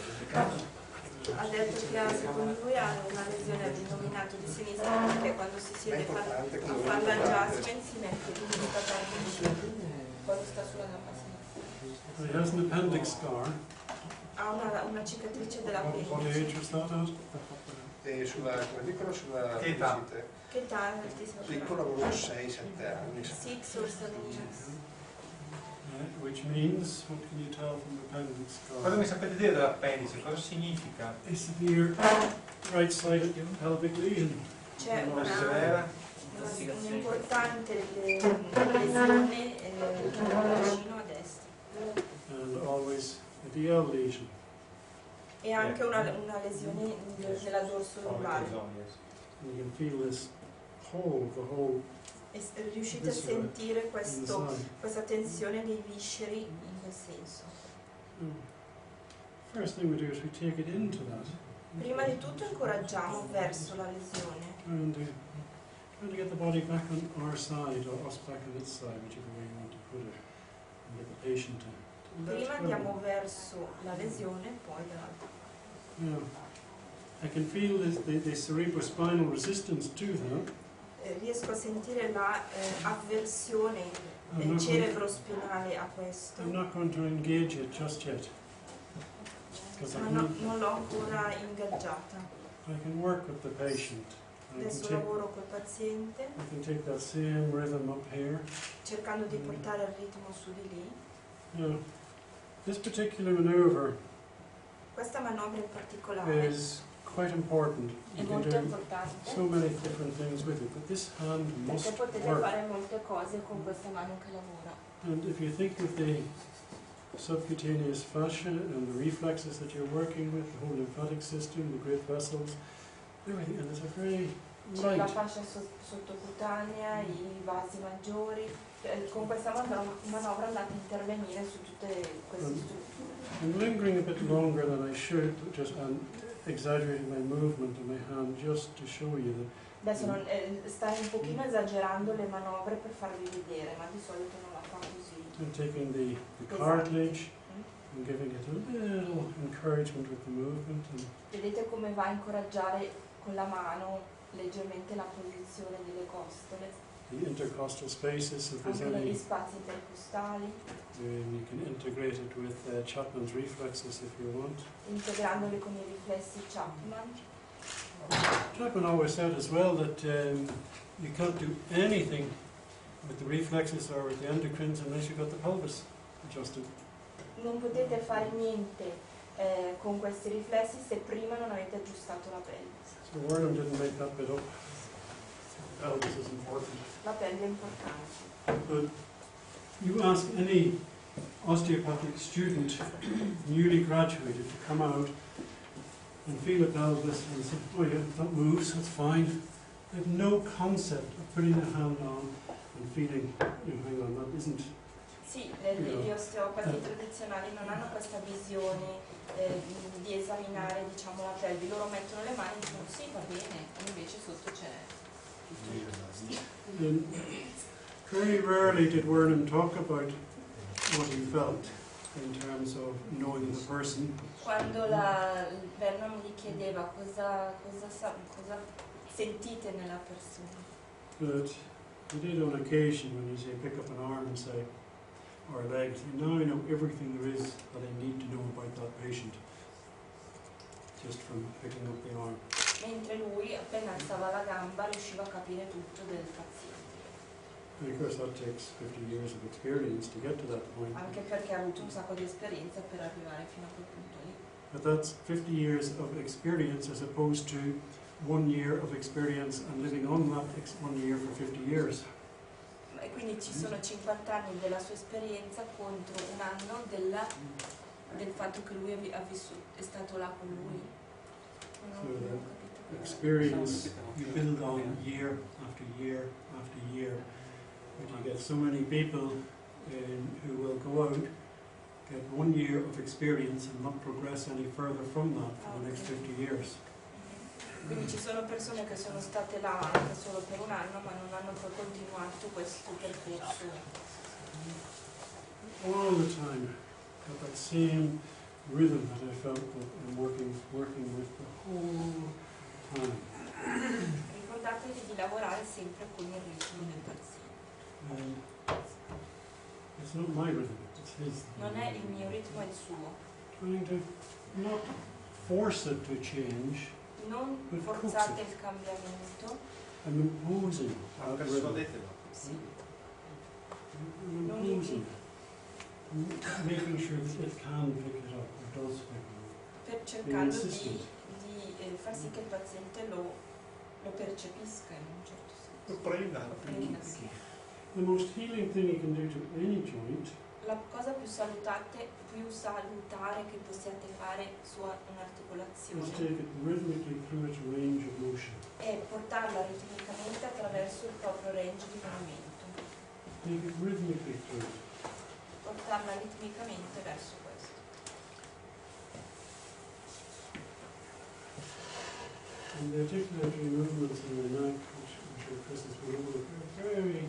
Ha detto che secondo lui ha una lesione all'innominato di sinistra perché quando si siede a fare l'adjustment si mette l'unità parte quando sta sulla gamba sinistra. So he has an appendix scar. Ha una cicatrice della What age pelvice. was that at? Sulla clavicola, sulla Che età? visite. Che età è altissima? Piccola, avevo 6-7 anni. 6 or 7 years. Right, which means, what can you tell from the appendix Cosa scar? mi sapete dire dell'appendice? Cosa significa? A severe right-sided pelvic lesion. C'è Severa? un'importante lesione vicino a destra And always a DL lesion. e anche una lesione nella dorso lombare. You can feel this pull of the whole E riuscite a sentire questa tensione dei visceri in quel senso. First thing we do is we take it into that. Prima di tutto incoraggiamo verso la lesione. And trying to get the body back on our side, or us back on its side, whichever way you want to put it, and get the patient to let Prima go. andiamo verso la lesione e poi dall'altra. Yeah. I can feel the cerebrospinal resistance to that. Riesco a sentire la avversione I'm not cerebrospinale a questo, I'm not going to engage it just yet. Because ma non l'ho ancora ingaggiata. I can work with the patient. Adesso lavoro col paziente, I can take that same rhythm up here. cercando di portare il ritmo su di lì. Yeah. This particular maneuver Questa manovra in particolare is quite important. è You can molto do importante so many different things with it, but this hand perché must potete work. fare molte cose con questa mano che lavora. And if you think of the subcutaneous fascia and the reflexes that you're working with, the whole lymphatic system, the great vessels, everything, and it's a very C'è la light. fascia sottocutanea, i vasi maggiori. Con questa manovra andate a intervenire su tutte queste strutture. I'm lingering a bit longer than I should, just exaggerating my movement of my hand just to show you that. Adesso stai un pochino esagerando le manovre per farvi vedere, ma di solito non la fa così. I'm taking the cartilage and giving it a little encouragement with the movement. And Vedete come va a incoraggiare con la mano leggermente la posizione delle costole, the intercostal spaces, if there's anche negli any, spazi intercostali, you can integrate it with Chapman's reflexes if you want. integrandoli con i riflessi Chapman. Chapman always said as well that you can't do anything with the reflexes or with the endocrines unless you've got the pelvis adjusted. Non potete fare niente con questi riflessi se prima non avete aggiustato la pelvis. So Warren didn't make that bit up. Pelvis is important. La pelvis è importante. But you ask any osteopathic student, newly graduated, to come out and feel a pelvis and say, oh yeah, that moves, that's fine. They have no concept of putting a hand on and feeling, hang on, that isn't. Sì, gli osteopati tradizionali non hanno questa visione di esaminare, diciamo, la pelvi. Loro mettono le mani e dicono sì, va bene, e invece sotto c'è tutto. And very rarely did Vernon talk about what he felt in terms of knowing the person. Quando Vernon gli chiedeva cosa sentite nella persona. But he did on occasion when you say pick up an arm and say, or a leg, say, now I know everything there is that I need to know about that patient, just from picking up the arm. Mentre lui, appena alzava la gamba, riusciva a capire tutto del paziente. And of course that takes 50 years of experience to get to that point. Anche perché ha avuto un sacco di esperienza per arrivare fino a quel punto lì. But that's 50 years of experience as opposed to 1 year of experience and living on that 1 year for 50 years. E quindi ci sono 50 anni della sua esperienza contro un anno del fatto che lui ha vissuto, è stato là con lui. Non ho capito. Experience you build on year after year after year. But you get so many people who will go out, get 1 year of experience and not progress any further from that for the next 50 years. Quindi ci sono persone che sono state là anche solo per un anno ma non hanno poi continuato questo percorso. All the time, got that same rhythm that I felt that I'm working with the whole time. Ricordatevi di lavorare sempre con il ritmo del paziente. And it's not my rhythm, it's his. Non è il mio ritmo, è il suo. Trying to not force it to change. Non forzate il cambiamento. I'm imposing that rhythm. Sì. I'm imposing. Making sure that it can pick it up, or does pick it up. Per cercando di far sì che il paziente lo percepisca in un certo senso. Lo prenda. The most healing thing you can do to any joint la cosa più salutare che possiate fare su is un'articolazione take it rhythmically through its range of motion. è portarla ritmicamente attraverso il proprio range di movimento. Take it rhythmically through it. Portarla ritmicamente verso questo. And the articulatory movements in the neck, which are Chris's movement, are very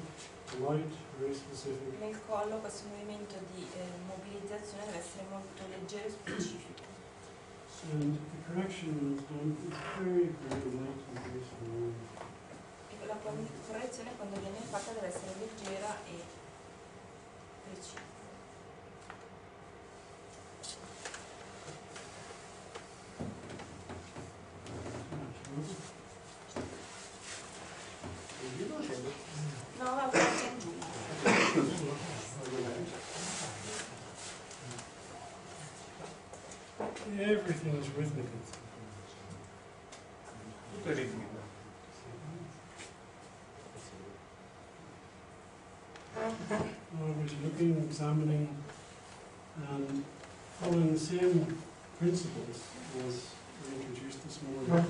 light, very specific. Nel collo questo movimento di mobilizzazione deve essere molto leggero e specifico. And the correction when it's done is very, very light and very small. E la correzione quando viene fatta deve essere leggera e precisa. No, ma poi c'è giù. Everything is rhythmical. Tutto è ritmico. I was looking, examining, and following the same principles as we introduced this morning.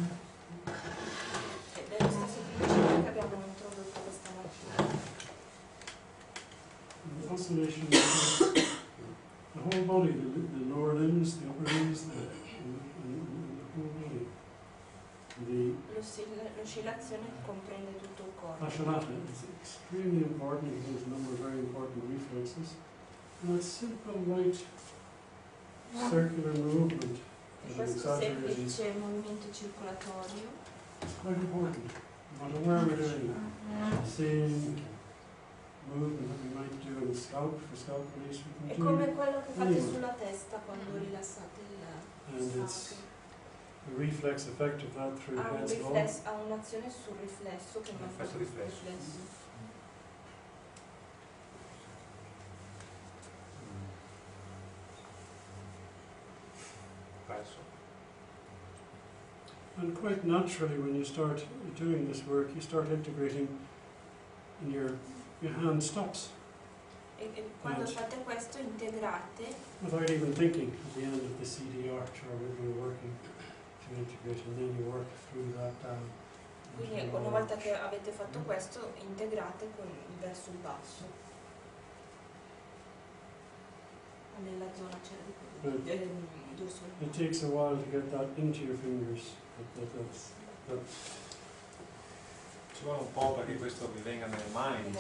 Ed è lo stesso principio che abbiamo introdotto questa mattina. And the oscillation of the whole body, the lower limbs, the upper limbs, and the whole body. L'oscillazione comprende tutto il corpo. Fasciolata is extremely important. It has a number of very important reflexes. And it's simple, light, circular movement. E questo semplice movimento circolatorio It's quite important. No matter where we're doing the same movement that we might do in the scalp, for scalp release, we è can come do. quello che fate sulla testa quando rilassate il And it's the reflex effect of that through ha head skull. un'azione sul riflesso che non fa sul riflesso. And quite naturally, when you start doing this work, you start integrating, and your hand stops E quando fate questo integrate without even thinking at the end of the CD arch or when you're working to integrate, and then you work through that down. quindi una volta che avete fatto questo integrate verso il basso nella zona dorsale. It takes a while to get that into your fingers. Ci vuole un po' perché questo vi venga nelle mani.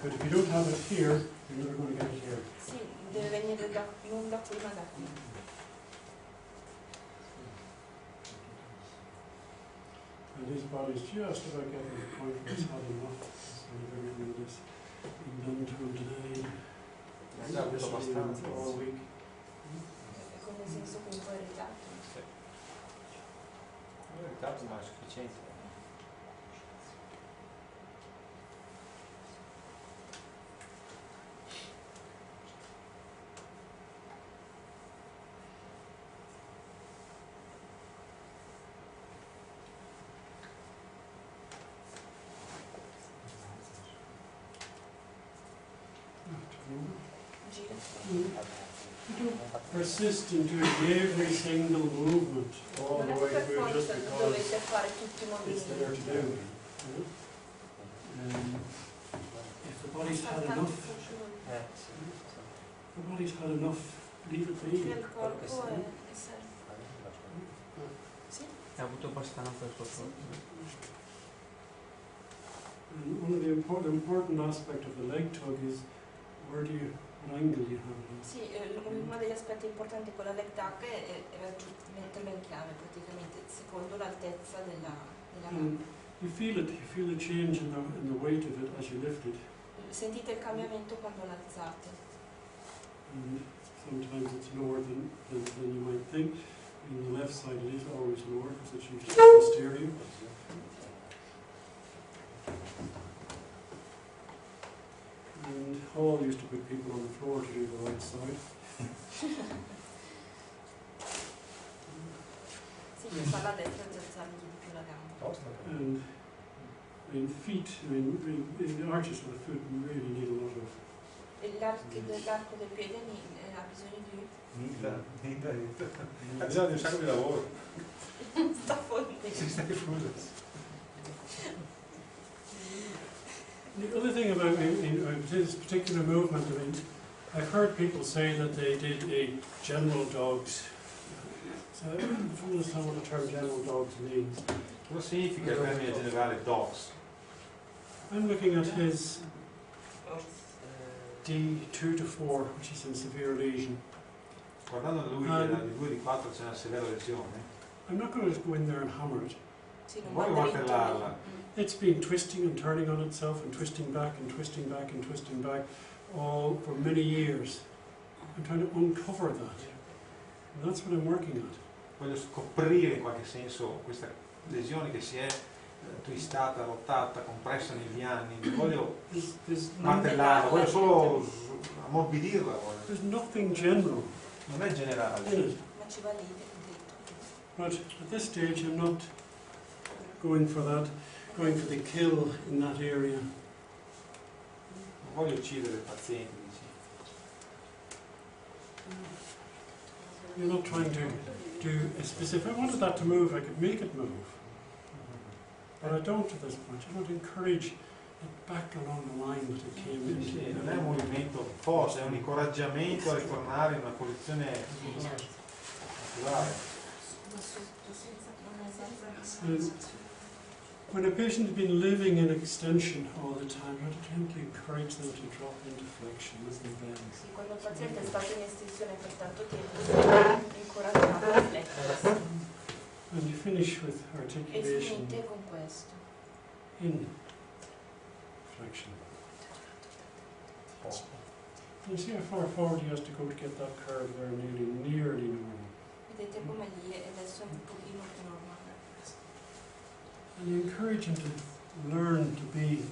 But if you don't have it here, you're never going to get it here. Sì, deve venire non da qui ma da qui. And his body's just about getting to the point where it's had enough. It's kind of everything that is being done to him today. Yesterday and all week. È come nel senso che un po' irritato. Sì. Non è irritato ma è sufficiente. Persist in doing every single movement all Non the è way per through just forza because dovete fare tutti i it's there to movimenti. do. If the body's had enough, the body's had enough, leave it be. Il corpo è sì? Ha avuto abbastanza il suo corpo. And one of the important aspect of the leg tug is what angle do you have it? Sì, uno degli aspetti importanti con la leg tug è metterlo in chiave praticamente secondo l'altezza della gamba. You feel the change in the weight of it as you lift it. Sentite il cambiamento quando l'alzate. And sometimes it's lower than you might think. In the left side it is always lower because it's usually posterior. And Hall used to put people on the floor to do the right side. Sì, per farla a destra e alzare di più la gamba. And feet, the arches of the foot really need a lot of l'arco del piede ha bisogno di... Ha bisogno di un sacco di lavoro. Sta fondendo. Si sta diffuso. The other thing about this particular movement, I mean, I've heard people say that they did a general dogs. So I don't understand what the term general dogs means. Cosa significa il termine generale dogs? I'm looking at his D2 to 4, which is in severe lesion. Guardando lui di 2 di 4 c'è una severa lesione. I'm not going to go in there and hammer it. Sì, non Voglio manda martellarla. It's been twisting and turning on itself and twisting back and twisting back and twisting back all for many years. I'm trying to uncover that. And that's what I'm working at. Voglio scoprire in qualche senso questa lesione che si è twistata, rotata, compressa negli anni. Voglio martellarla, voglio solo ammorbidirla. There's nothing general Non è generale. in it. Ma ci va lì dentro. But at this stage I'm not going for that, going for the kill in that area. Non voglio uccidere il paziente, dici. You're not trying to do a specific, if I wanted that to move, I could make it move. But I don't at this point. I want to encourage it back along the line that it came into. Sì, non è un movimento forte, è un incoraggiamento a ritornare in una posizione naturale. When a patient has been living in extension all the time, I would gently encourage them to drop into flexion as they bend. Sì, quando il paziente è stato in estensione per tanto tempo, incoraggiamo a riflettere. And you finish with E articulation finite con questo. in flexion. You see how far forward he has to go to get that curve there, nearly normal. Vedete come lì è adesso è un pochino più normale. And you encourage him to learn to be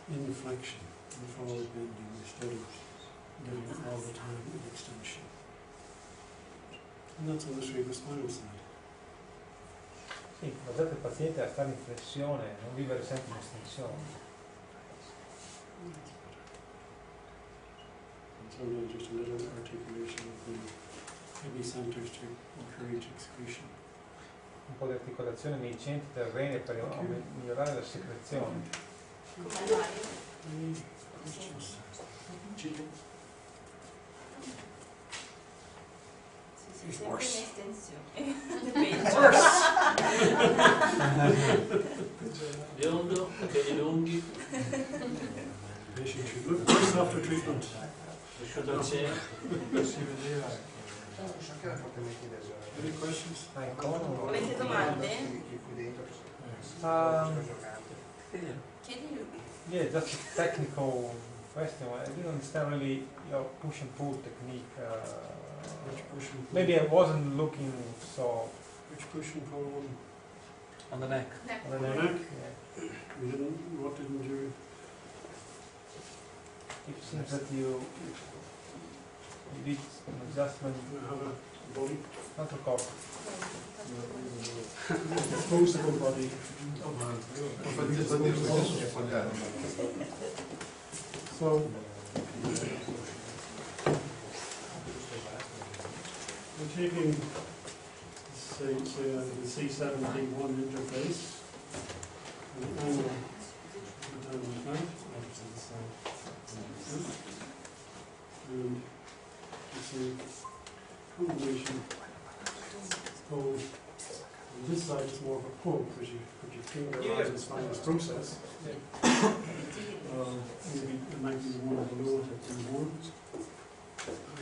in flexion and forward bending instead of living all the time in extension. And that's on the cerebrospinal side. Sì, incoraggiate il paziente a stare in flessione, non vivere sempre in estensione. It's only just a little articulation of the heavy centers to encourage excretion. Un po' di articolazione nei centri terreni per migliorare la secrezione. Come l'aria. Sì, sì, sempre in estensione. Biondo, capelli lunghi, Patient should look worse after treatment. cresciuto al seno. Any questions? Avete domande? Chiedi lui. Yeah, just a technical question. I didn't understand really your push and pull technique. Which push and pull? Maybe I wasn't looking so Which push and pull one? On the neck. on the On the neck. neck? Yeah. You didn't, what didn't you? It seems that you did an adjustment, You have a body, not a cock. disposable body. So, we're taking, say the C7D1 interface, and the angle put down like that, off to the side. And you see combination pull. And this side is more of a pull because you put your finger right as fine as process. Maybe it might be the one below it at D1.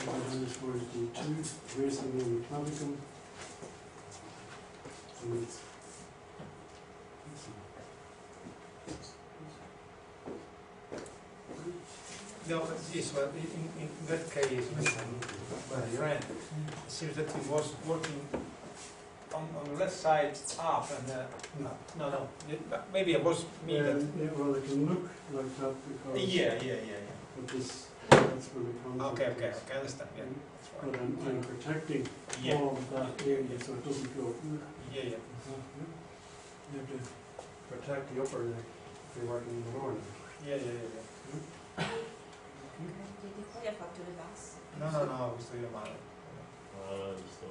And then this one is D2, raising on the clavicle. And it's No, yes, well, in that case, my friend, it seems that he was working on the left side up and no, maybe it was me that. yeah, well, it can look like that because. Yeah. But this, that's where the concept Okay, is. I understand. Yeah, that's But right. I'm protecting Yeah, all of that area so it doesn't go. yeah. You have to protect the upper neck if you're working in the lower neck. Poi ha fatto le basse. No, ho visto io male. L'ho visto.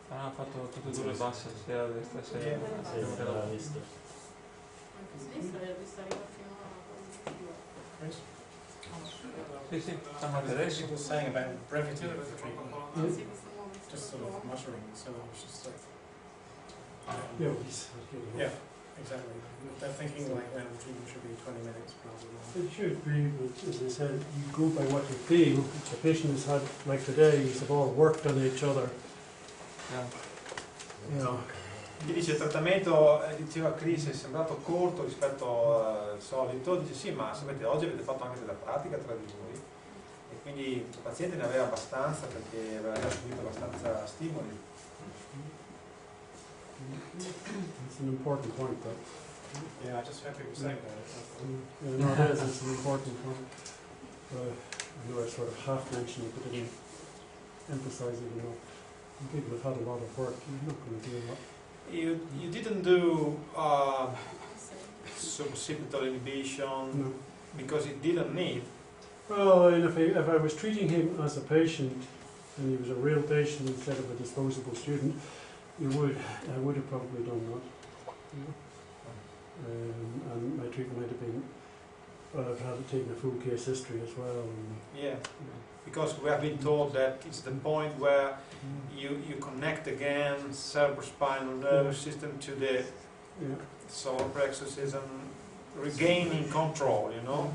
Ha fatto tutte e due le basse, sia a destra sia a Sì, l'ho visto. Anche a sinistra l'ho vista arrivare fino a Sì, stiamo anche adesso. He was saying about brevity of the treatment, Sì, questo nuovo just sort of muttering, so it was just like, Yeah, he's, yeah, exactly. They're thinking like the treatment should be 20 minutes rather than. It should be, but as I said, you go by what you feel. If the patient has had, like today, they've all worked on each other. You know, Chi dice il trattamento, diceva Chris, è sembrato corto rispetto al solito, dice sì, ma sapete oggi avete fatto anche della pratica tra di voi e quindi il paziente ne aveva abbastanza perché aveva subito abbastanza stimoli. it's an important point, though. Yeah, I just heard people saying that. Yeah, no, it is. It's an important point. I know I sort of half mentioned it, but didn't emphasize it enough. When people have had a lot of work, you're not going to do a lot. You didn't do suboccipital inhibition No. because it didn't need. Well, and if I was treating him as a patient, and he was a real patient instead of a disposable student, I would have probably done that. You know? And my treatment might have been, I've had to take a full case history as well. And, Yeah, because we have been told that it's the point where you connect again cerebrospinal nervous system to the yeah. solar plexus and regaining control, you know?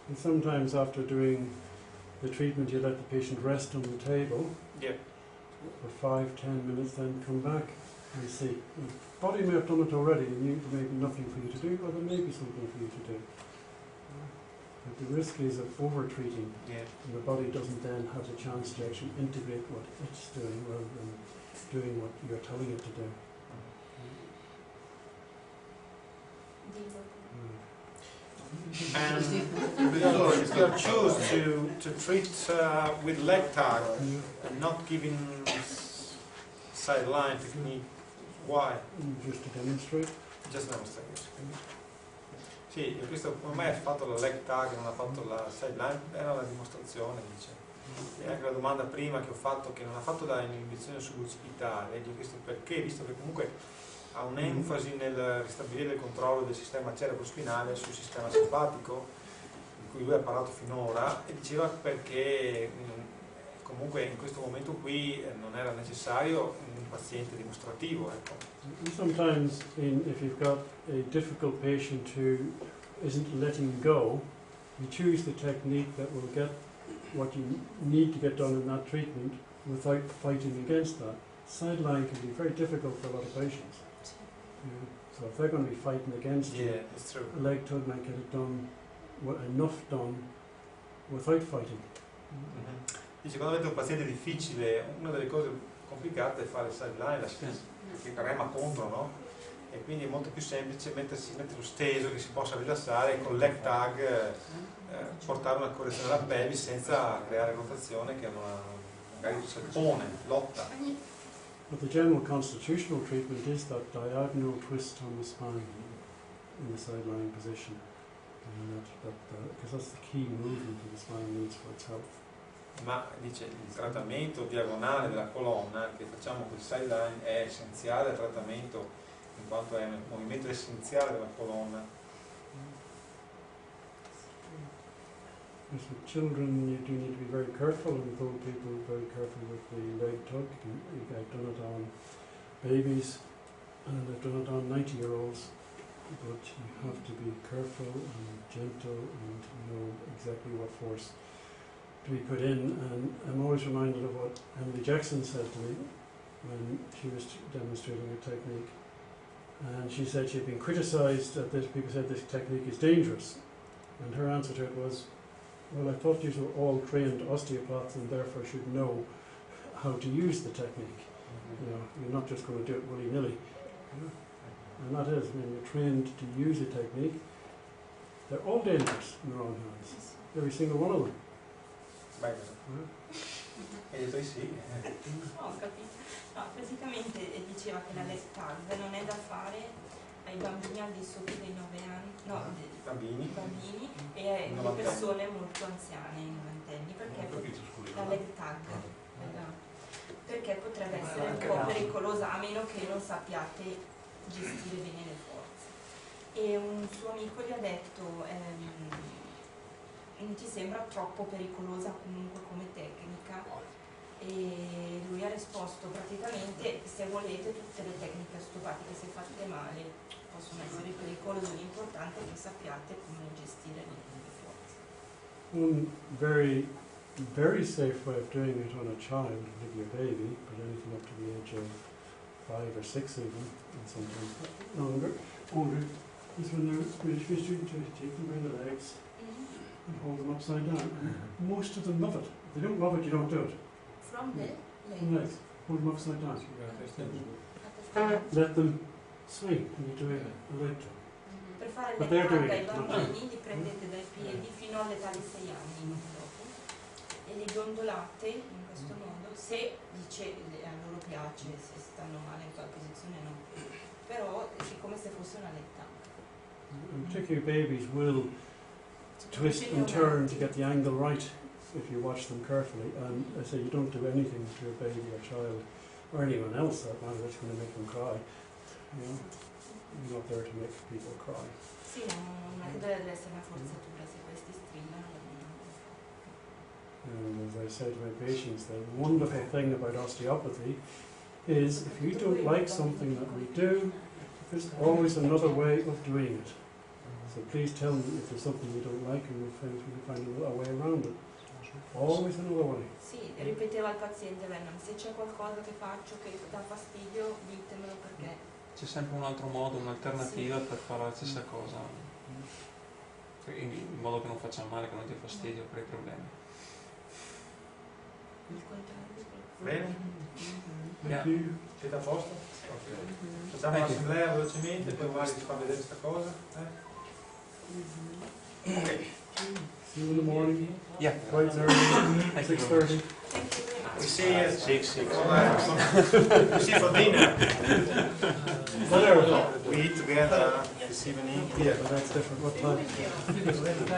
And sometimes after doing the treatment, you let the patient rest on the table Yeah. for 5-10 minutes, then come back and see. The body may have done it already, and there may be nothing for you to do, or there may be something for you to do. But the risk is of over-treating, Yeah. and the body doesn't then have the chance to actually integrate what it's doing rather than doing what you're telling it to do. And you choose to treat with leg tag and not giving sideline technique. Why? Just to demonstrate. Just demonstrate. Sì, io questo come me ha fatto la leg tag, non ha fatto la sideline, era una dimostrazione, dice. E anche la domanda prima che ho fatto, che non ha fatto la inibizione suboccipitale, gli ho chiesto perché, visto che comunque ha un'enfasi nel ristabilire il controllo del sistema cerebrospinale sul sistema simpatico, di cui lui ha parlato finora, e diceva perché comunque in questo momento qui non era necessario un paziente dimostrativo. Ecco. Sometimes if you've got a difficult patient who isn't letting go, you choose the technique that will get what you need to get done in that treatment without fighting against that. Sideline can be very difficult for a lot of patients. So if they're going to be fighting against Yeah, that's true. a leg tug might get it done, enough done, without fighting. Dice, quando avete un paziente difficile, una delle cose complicate è fare sideline, che rema contro, no? E quindi è molto più semplice mettere lo steso che si possa rilassare e con leg tag portare una correzione della pelvis senza creare rotazione che magari si oppone, lotta. But the general constitutional treatment is that diagonal twist on the spine in the sideline position, because that's the key movement that the spine needs for its health. Ma dice il trattamento diagonale della colonna che facciamo con il sideline è essenziale al trattamento, in quanto è un movimento essenziale della colonna. As with children, you do need to be very careful, and told people very careful with the leg tug. I've done it on babies, and I've done it on 90-year-olds. But you have to be careful and gentle and know exactly what force to be put in. And I'm always reminded of what Emily Jackson said to me when she was demonstrating a technique. And she said she'd been criticised that people said this technique is dangerous. And her answer to it was, well, I thought you were all trained osteopaths and therefore should know how to use the technique. You know, you're not just going to do it willy-nilly. You know? And that is, when you're trained to use a technique, they're all dangerous in the wrong hands. Every single one of them. E detto di sì. Ho capito. No, praticamente diceva che la leg tag non è da fare ai bambini al di sotto dei 9 anni, no, Bambini. bambini e alle persone molto anziane, i novantenni, perché la leg tag, perché potrebbe essere un po' pericolosa a meno che non sappiate gestire bene le forze. E un suo amico gli ha detto non ti sembra troppo pericolosa comunque come tecnica? E lui ha risposto praticamente se volete tutte le tecniche osteopatiche se fatte male possono essere pericolose, l'importante è che sappiate come gestire le forze. One very safe way of doing it on a child, particularly a baby, but anything up to the age of 5 or 6 even, and sometimes older, is when they're finished to take them by the legs and hold them upside down. And most of them love it. If they don't love it, you don't do it. From the From legs. Hold them upside down. Let them swing when you do a leg turn. Per fare But le they're doing tag ai it, not bambini li prendete dai piedi fino all'età di 6 anni dopo, e li dondolate in questo modo, se dice a loro piace, se stanno male in quella posizione no, però è come se fosse una leg tag. And particularly babies will twist and turn to get the angle right if you watch them carefully. And I say you don't do anything to your baby or child or anyone else that matter that's going to make them cry. You know, you're not there to make people cry. Sì, non è che deve essere una forzatura, se questi strillano. And as I say to my patients, the wonderful thing about osteopathy is if you don't like something that we do, there's always another way of doing it. So please tell me if there's something you don't like and we can find a way around it. Always another way. Sì, ripeteva al paziente Venom, se c'è qualcosa che faccio che dà fastidio, ditemelo perché. C'è sempre un altro modo, un'alternativa per fare la stessa cosa, in modo che non faccia male, che non dia fastidio per i problemi. Il contrario. Bene? Thank you. Siete a posto? Ok. Facciamo l'assemblea velocemente, poi magari ci fa vedere questa cosa. Ok. See you in the morning. Yeah. Quite early. 6:30. We see you at 6. We see for dinner. We eat together this evening. Yeah, but that's different. What time?